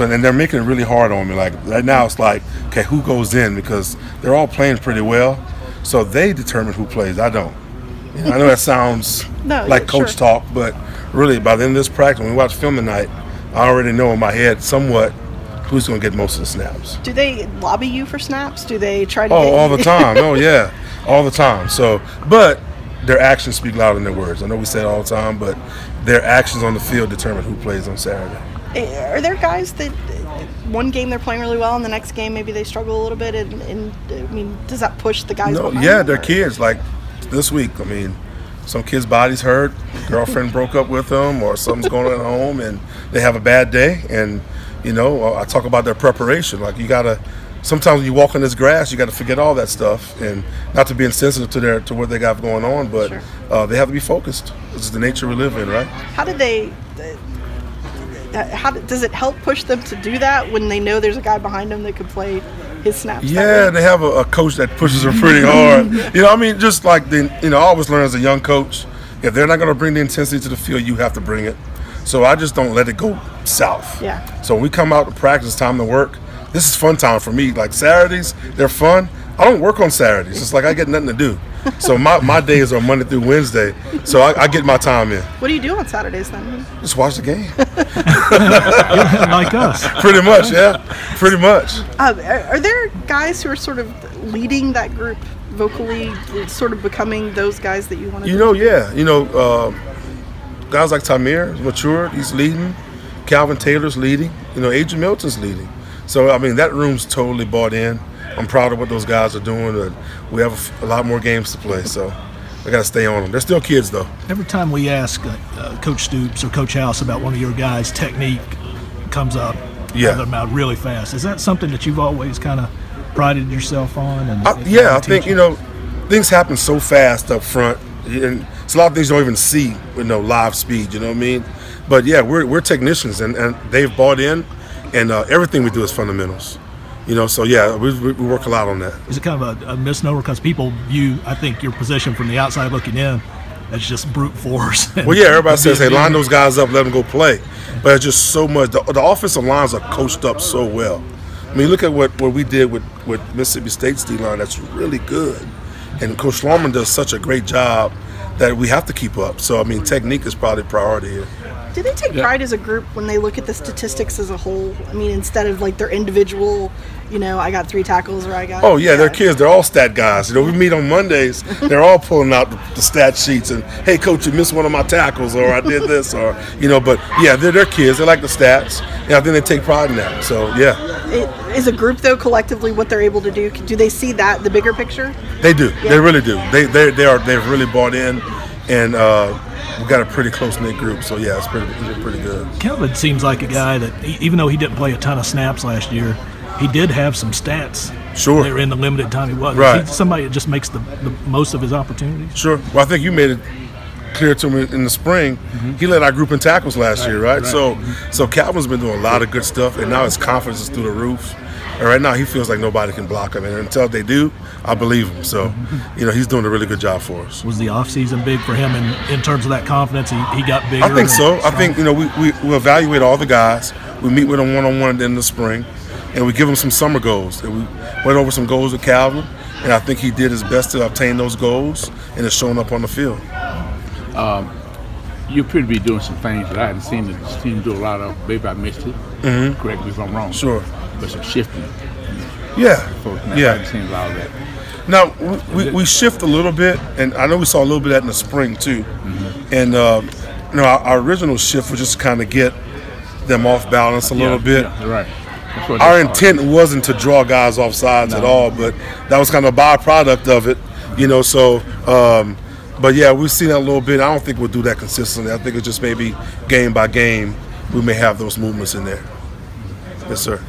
So and they're making it really hard on me. Like right now, it's like, okay, who goes in, because they're all playing pretty well, so they determine who plays. I don't. You know, I know that sounds like coach talk, but really, by the end of this practice, when we watch film tonight, I already know in my head somewhat who's going to get most of the snaps. Do they lobby you for snaps? Do they try to? Oh, all the time. Oh, yeah, all the time. So, but their actions speak louder than their words. I know we say it all the time, but their actions on the field determine who plays on Saturday. Are there guys that one game they're playing really well and the next game maybe they struggle a little bit? And I mean, does that push the guys behind yeah, them, they're kids. Like this week, I mean, some kid's body's hurt, girlfriend broke up with them, or something's going on at home, and they have a bad day. And, you know, I talk about their preparation. Like, you got to – sometimes when you walk on this grass, you got to forget all that stuff, and not to be insensitive to what they got going on, but they have to be focused. This is the nature we live in, right? How did they does it help push them to do that when they know there's a guy behind them that could play his snaps? Yeah, they have a coach that pushes them pretty hard. You know, I mean, just like I always learn as a young coach, if they're not going to bring the intensity to the field, you have to bring it. So I just don't let it go south. Yeah. So when we come out to practice, time to work, this is fun time for me. Like Saturdays, they're fun. I don't work on Saturdays. It's like I get nothing to do. So my days are Monday through Wednesday. So I get my time in. What do you do on Saturdays then? Just watch the game. Like us. Pretty much, yeah. Pretty much. Are there guys who are sort of leading that group vocally, sort of becoming those guys that you want to guys like Tamir is matured. He's leading. Calvin Taylor's leading. Adrian Milton's leading. So, I mean, that room's totally bought in. I'm proud of what those guys are doing. We have a lot more games to play, so we got to stay on them. They're still kids, though. Every time we ask Coach Stoops or Coach House about one of your guys' technique comes up out of their mouth really fast. Is that something that you've always kind of prided yourself on? I think, things happen so fast up front. And it's a lot of things you don't even see with live speed, you know what I mean? But, yeah, we're technicians, and they've bought in, and everything we do is fundamentals. So yeah, we work a lot on that. Is it kind of a misnomer because people view, I think, your position from the outside looking in as just brute force? Well, yeah, everybody says, hey, line those guys up, let them go play. But it's just so much. The offensive lines are coached up so well. I mean, look at what we did with Mississippi State's D-line. That's really good. And Coach Lorman does such a great job that we have to keep up. So, I mean, technique is probably priority here. Do they take pride as a group when they look at the statistics as a whole? I mean, instead of like their individual, I got 3 tackles or I got. Oh yeah, they're kids. They're all stat guys. We meet on Mondays. They're all pulling out the stat sheets and, hey, coach, you missed one of my tackles, or I did this, or But yeah, they're kids. They like the stats, and I think they take pride in that. So yeah. Is a group though collectively what they're able to do? Do they see that the bigger picture? They do. Yeah. They really do. They've really bought in, and. We've got a pretty close-knit group, so yeah, it's pretty good. Kelvin seems like a guy that, even though he didn't play a ton of snaps last year, he did have some stats. Sure. They were in the limited time he was. Right. He's somebody that just makes the most of his opportunities. Sure. Well, I think you made it clear to me in the spring. Mm-hmm. He led our group in tackles last year, right? So Calvin's been doing a lot of good stuff, and now his confidence is through the roof. And right now he feels like nobody can block him, and until they do, I believe him. So, he's doing a really good job for us. Was the offseason big for him in terms of that confidence? He got bigger? I think so. I think, we evaluate all the guys. We meet with them one-on-one at the end of the spring, and we give them some summer goals. And we went over some goals with Calvin, and I think he did his best to obtain those goals, and it's showing up on the field. You appear to be doing some things that I hadn't seen the team do a lot of. Maybe I missed it. Mm-hmm. Correct me if I'm wrong. Sure. But some shifting. Yeah. I haven't seen a lot of that. Now, we shift a little bit, and I know we saw a little bit of that in the spring, too. Mm-hmm. And, our original shift was just to kind of get them off balance a little bit. Yeah, right. Our intent wasn't to draw guys off sides at all, but that was kind of a byproduct of it, but yeah, we've seen that a little bit. I don't think we'll do that consistently. I think it's just maybe game by game we may have those movements in there. Yes, sir.